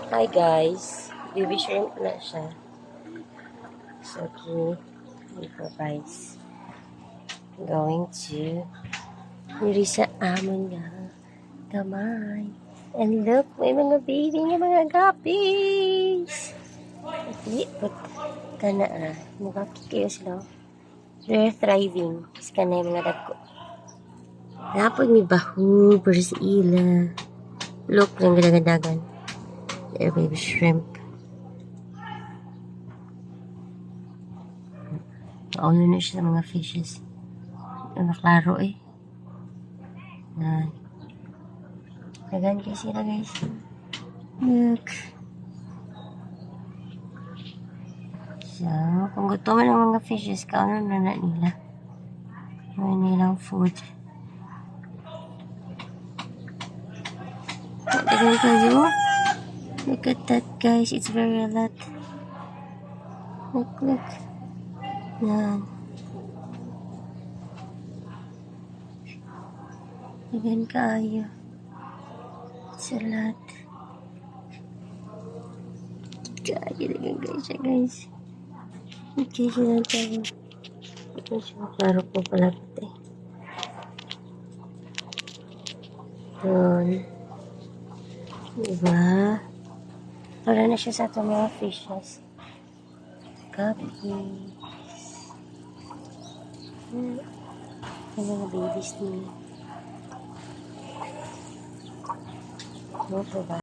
Hi guys, baby shrimp na siya. So, for guys, going to hindi sa amon nga kamay. And look, may mga baby nga mga guppies. But kana mga kayo sila. They're thriving. Kasi kana yung mga dagko. Napod may bahu, versus ila. Look, lang gadagan. They're baby shrimp. Paulo na siya sa mga fishes. Naklaro eh. Yan. Dagan kayo sila guys. Look. So, kung gusto mo ng mga fishes, kaano na nila. May nilang food. Dagan kayo. Look at that guys. It's very a lot. Look. Yan. Dagan kayo. It's a lot. Dagan guys siya guys. Okay, siya tayo. Ito siya. Klaro po pala ito eh. Yun. Diba? Para na siya sa itong mga fishes. Guppies. Yung mga babies nila. No, diba?